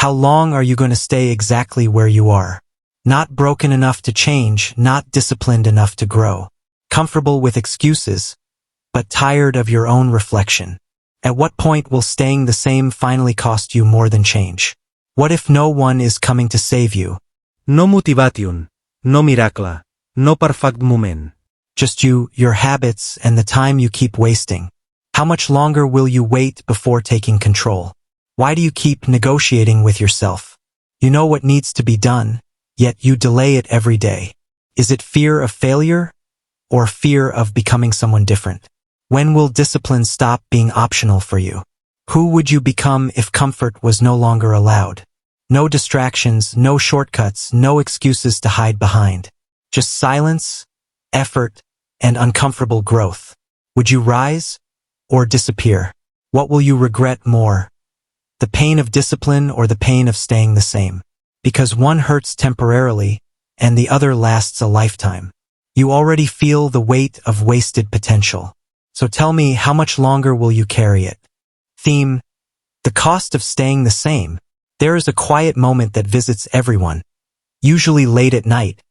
How long are you going to stay exactly where you are? Not broken enough to change, not disciplined enough to grow. Comfortable with excuses, but tired of your own reflection. At what point will staying the same finally cost you more than change? What if no one is coming to save you? No motivation, no miracle, no perfect moment. Just you, your habits, and the time you keep wasting. How much longer will you wait before taking control? Why do you keep negotiating with yourself? You know what needs to be done, yet you delay it every day. Is it fear of failure or fear of becoming someone different? When will discipline stop being optional for you? Who would you become if comfort was no longer allowed? No distractions, no shortcuts, no excuses to hide behind. Just silence, effort, and uncomfortable growth. Would you rise or disappear? What will you regret more? The pain of discipline or the pain of staying the same? Because one hurts temporarily and the other lasts a lifetime. You already feel the weight of wasted potential. So tell me, how much longer will you carry it? Theme: the cost of staying the same. There is a quiet moment that visits everyone, usually late at night,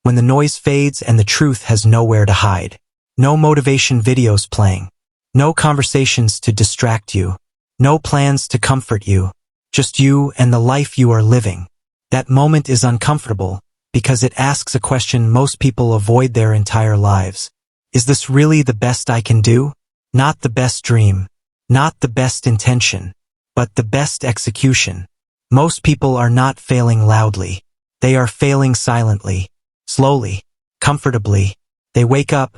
when the noise fades and the truth has nowhere to hide. No motivation videos playing. No conversations to distract you. No plans to comfort you. Just you and the life you are living. That moment is uncomfortable because it asks a question most people avoid their entire lives. Is this really the best I can do? Not the best dream. Not the best intention. But the best execution. Most people are not failing loudly. They are failing silently. Slowly. Comfortably. They wake up,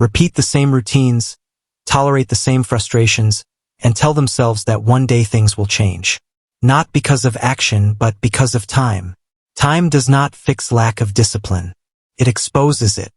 repeat the same routines, tolerate the same frustrations, and tell themselves that one day things will change. Not because of action, but because of time. Time does not fix lack of discipline. It exposes it.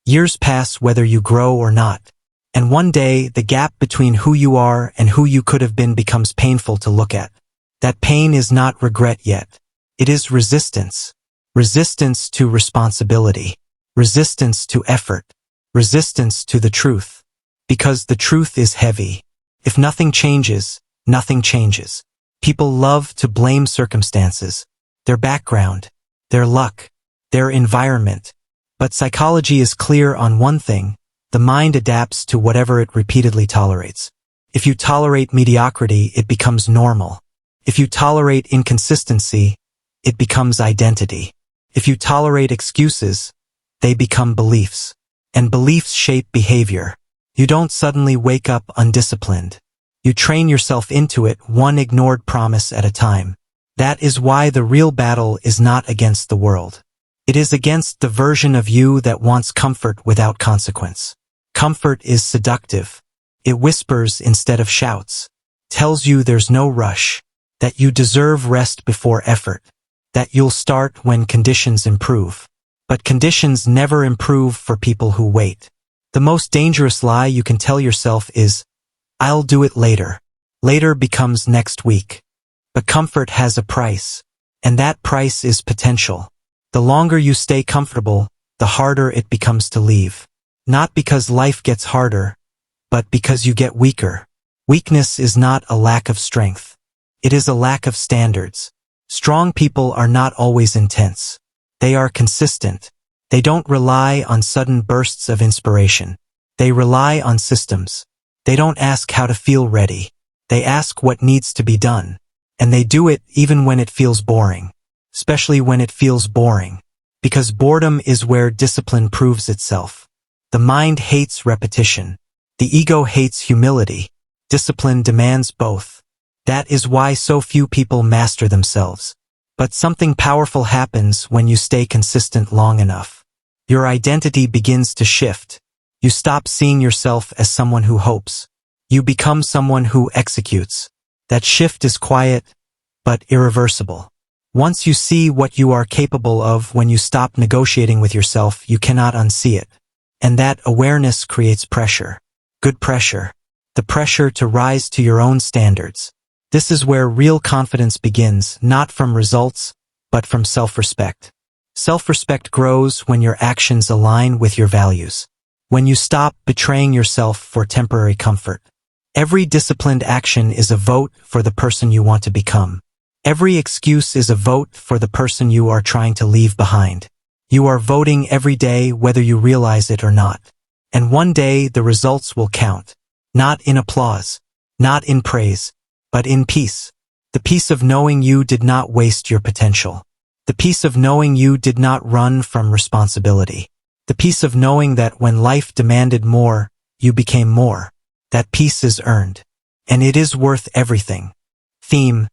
Years pass whether you grow or not. And one day, the gap between who you are and who you could have been becomes painful to look at. That pain is not regret yet. It is resistance. Resistance to responsibility. Resistance to effort. Resistance to the truth. Because the truth is heavy. If nothing changes, nothing changes. People love to blame circumstances, their background, their luck, their environment. But psychology is clear on one thing: the mind adapts to whatever it repeatedly tolerates. If you tolerate mediocrity, it becomes normal. If you tolerate inconsistency, it becomes identity. If you tolerate excuses, they become beliefs. And beliefs shape behavior. You don't suddenly wake up undisciplined. You train yourself into it, one ignored promise at a time. That is why the real battle is not against the world. It is against the version of you that wants comfort without consequence. Comfort is seductive. It whispers instead of shouts. Tells you there's no rush. That you deserve rest before effort. That you'll start when conditions improve. But conditions never improve for people who wait. The most dangerous lie you can tell yourself is, I'll do it later. Later becomes next week. But comfort has a price. And that price is potential. The longer you stay comfortable, the harder it becomes to leave. Not because life gets harder, but because you get weaker. Weakness is not a lack of strength. It is a lack of standards. Strong people are not always intense. They are consistent. They don't rely on sudden bursts of inspiration. They rely on systems. They don't ask how to feel ready. They ask what needs to be done. And they do it even when it feels boring. Especially when it feels boring. Because boredom is where discipline proves itself. The mind hates repetition. The ego hates humility. Discipline demands both. That is why so few people master themselves. But something powerful happens when you stay consistent long enough. Your identity begins to shift. You stop seeing yourself as someone who hopes. You become someone who executes. That shift is quiet, but irreversible. Once you see what you are capable of, when you stop negotiating with yourself, you cannot unsee it. And that awareness creates pressure. Good pressure. The pressure to rise to your own standards. This is where real confidence begins, not from results, but from self-respect. Self-respect grows when your actions align with your values. When you stop betraying yourself for temporary comfort. Every disciplined action is a vote for the person you want to become. Every excuse is a vote for the person you are trying to leave behind. You are voting every day whether you realize it or not. And one day the results will count. Not in applause, not in praise, but in peace. The peace of knowing you did not waste your potential. The peace of knowing you did not run from responsibility. The peace of knowing that when life demanded more, you became more. That peace is earned. And it is worth everything. Theme: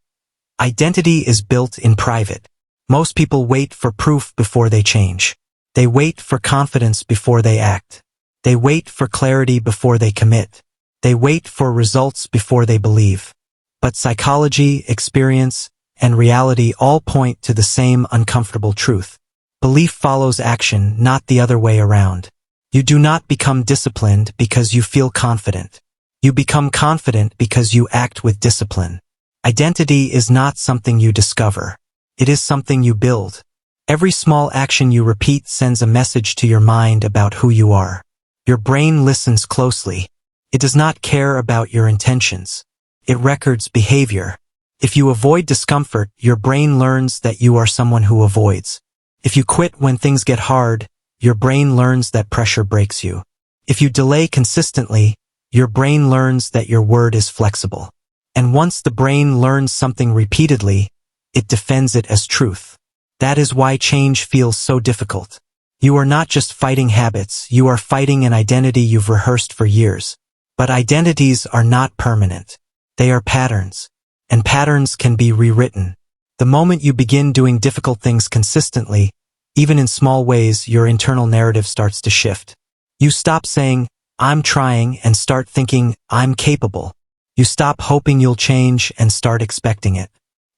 identity is built in private. Most people wait for proof before they change. They wait for confidence before they act. They wait for clarity before they commit. They wait for results before they believe. But psychology, experience, and reality all point to the same uncomfortable truth. Belief follows action, not the other way around. You do not become disciplined because you feel confident. You become confident because you act with discipline. Identity is not something you discover. It is something you build. Every small action you repeat sends a message to your mind about who you are. Your brain listens closely. It does not care about your intentions. It records behavior. If you avoid discomfort, your brain learns that you are someone who avoids. If you quit when things get hard, your brain learns that pressure breaks you. If you delay consistently, your brain learns that your word is flexible. And once the brain learns something repeatedly, it defends it as truth. That is why change feels so difficult. You are not just fighting habits, you are fighting an identity you've rehearsed for years. But identities are not permanent. They are patterns. And patterns can be rewritten. The moment you begin doing difficult things consistently, even in small ways, your internal narrative starts to shift. You stop saying, "I'm trying," and start thinking, "I'm capable." You stop hoping you'll change and start expecting it.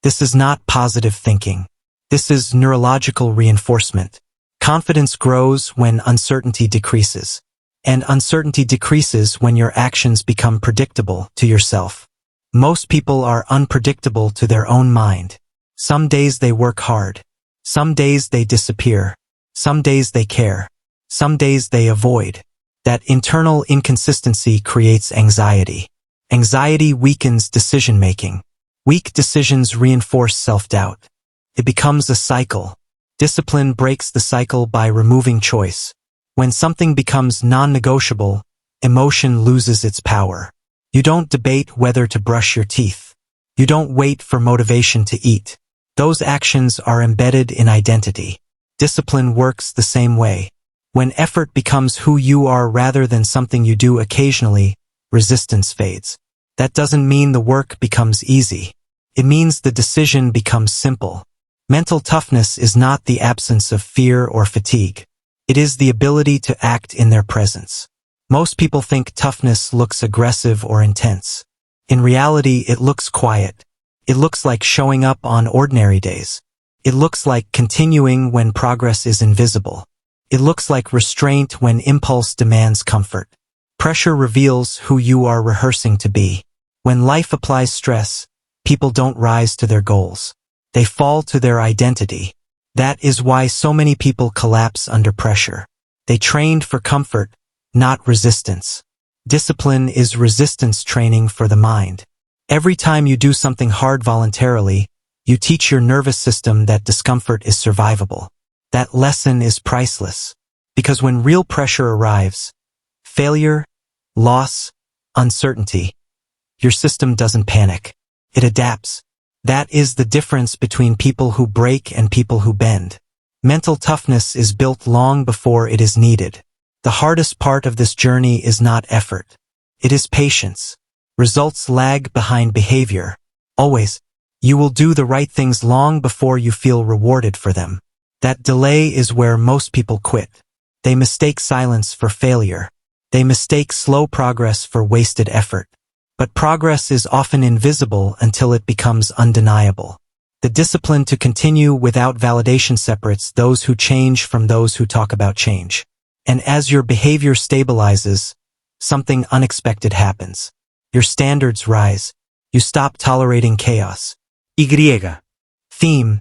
This is not positive thinking. This is neurological reinforcement. Confidence grows when uncertainty decreases. And uncertainty decreases when your actions become predictable to yourself. Most people are unpredictable to their own mind. Some days they work hard. Some days they disappear. Some days they care. Some days they avoid. That internal inconsistency creates anxiety. Anxiety weakens decision-making. Weak decisions reinforce self-doubt. It becomes a cycle. Discipline breaks the cycle by removing choice. When something becomes non-negotiable, emotion loses its power. You don't debate whether to brush your teeth. You don't wait for motivation to eat. Those actions are embedded in identity. Discipline works the same way. When effort becomes who you are rather than something you do occasionally, resistance fades. That doesn't mean the work becomes easy. It means the decision becomes simple. Mental toughness is not the absence of fear or fatigue. It is the ability to act in their presence. Most people think toughness looks aggressive or intense. In reality, it looks quiet. It looks like showing up on ordinary days. It looks like continuing when progress is invisible. It looks like restraint when impulse demands comfort. Pressure reveals who you are rehearsing to be. When life applies stress, people don't rise to their goals. They fall to their identity. That is why so many people collapse under pressure. They trained for comfort, not resistance. Discipline is resistance training for the mind. Every time you do something hard voluntarily, you teach your nervous system that discomfort is survivable. That lesson is priceless. Because when real pressure arrives, failure, loss, uncertainty, your system doesn't panic. It adapts. That is the difference between people who break and people who bend. Mental toughness is built long before it is needed. The hardest part of this journey is not effort. It is patience. Results lag behind behavior. Always. You will do the right things long before you feel rewarded for them. That delay is where most people quit. They mistake silence for failure. They mistake slow progress for wasted effort. But progress is often invisible until it becomes undeniable. The discipline to continue without validation separates those who change from those who talk about change. And as your behavior stabilizes, something unexpected happens. Your standards rise. You stop tolerating chaos. Y. Theme: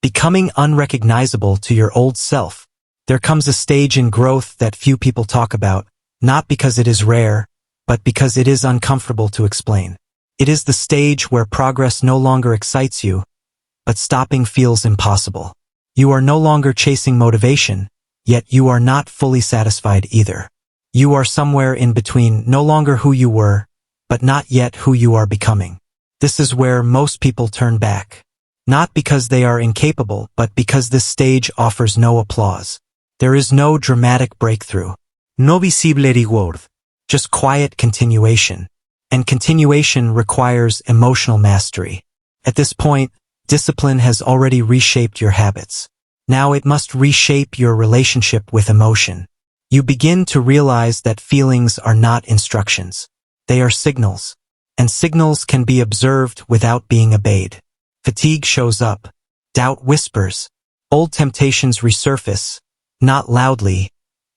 becoming unrecognizable to your old self. There comes a stage in growth that few people talk about, not because it is rare, but because it is uncomfortable to explain. It is the stage where progress no longer excites you, but stopping feels impossible. You are no longer chasing motivation, yet you are not fully satisfied either. You are somewhere in between, no longer who you were, but not yet who you are becoming. This is where most people turn back. Not because they are incapable, but because this stage offers no applause. There is no dramatic breakthrough. No visible reward. Just quiet continuation. And continuation requires emotional mastery. At this point, discipline has already reshaped your habits. Now it must reshape your relationship with emotion. You begin to realize that feelings are not instructions. They are signals. And signals can be observed without being obeyed. Fatigue shows up. Doubt whispers. Old temptations resurface, not loudly,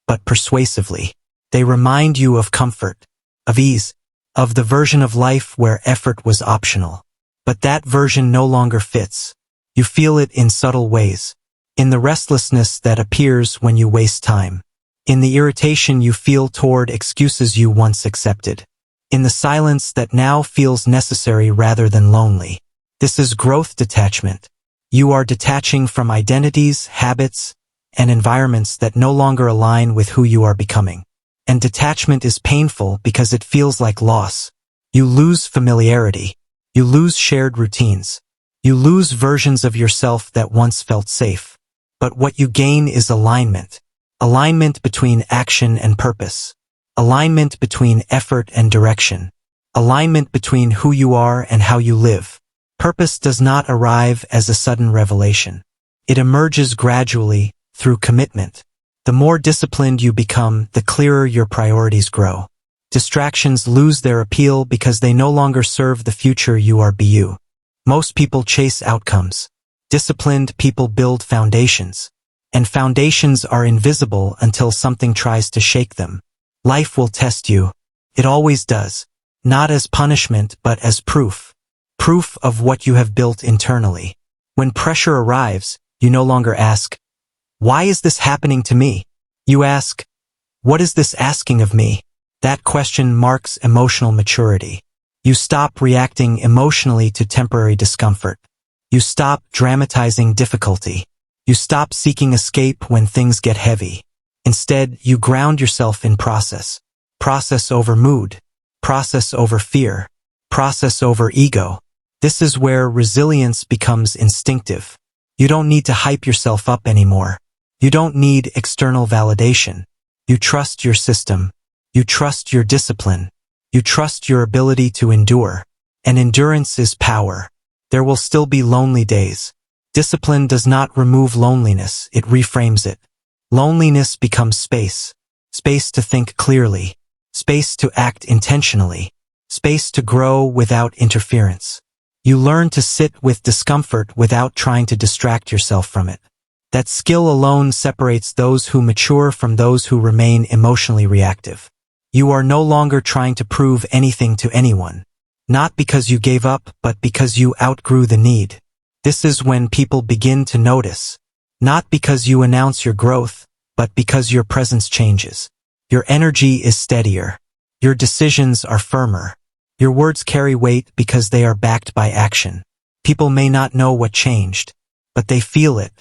but persuasively. They remind you of comfort, of ease, of the version of life where effort was optional. But that version no longer fits. You feel it in subtle ways. In the restlessness that appears when you waste time. In the irritation you feel toward excuses you once accepted. In the silence that now feels necessary rather than lonely. This is growth detachment. You are detaching from identities, habits, and environments that no longer align with who you are becoming. And detachment is painful because it feels like loss. You lose familiarity. You lose shared routines. You lose versions of yourself that once felt safe. But what you gain is alignment. Alignment between action and purpose. Alignment between effort and direction. Alignment between who you are and how you live. Purpose does not arrive as a sudden revelation. It emerges gradually, through commitment. The more disciplined you become, the clearer your priorities grow. Distractions lose their appeal because they no longer serve the future you are. Most people chase outcomes. Disciplined people build foundations. And foundations are invisible until something tries to shake them. Life will test you. It always does. Not as punishment, but as proof. Proof of what you have built internally. When pressure arrives, you no longer ask, "Why is this happening to me?" You ask, "What is this asking of me?" That question marks emotional maturity. You stop reacting emotionally to temporary discomfort. You stop dramatizing difficulty. You stop seeking escape when things get heavy. Instead, you ground yourself in process. Process over mood. Process over fear. Process over ego. This is where resilience becomes instinctive. You don't need to hype yourself up anymore. You don't need external validation. You trust your system. You trust your discipline. You trust your ability to endure. And endurance is power. There will still be lonely days. Discipline does not remove loneliness, it reframes it. Loneliness becomes space. Space to think clearly. Space to act intentionally. Space to grow without interference. You learn to sit with discomfort without trying to distract yourself from it. That skill alone separates those who mature from those who remain emotionally reactive. You are no longer trying to prove anything to anyone. Not because you gave up, but because you outgrew the need. This is when people begin to notice. Not because you announce your growth, but because your presence changes. Your energy is steadier. Your decisions are firmer. Your words carry weight because they are backed by action. People may not know what changed, but they feel it,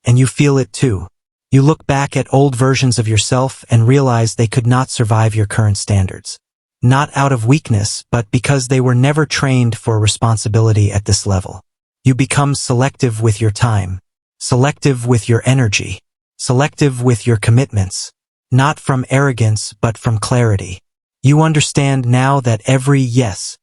and you feel it too. You look back at old versions of yourself and realize they could not survive your current standards. Not out of weakness, but because they were never trained for responsibility at this level. You become selective with your time, selective with your energy, selective with your commitments, not from arrogance but from clarity. You understand now that every yes,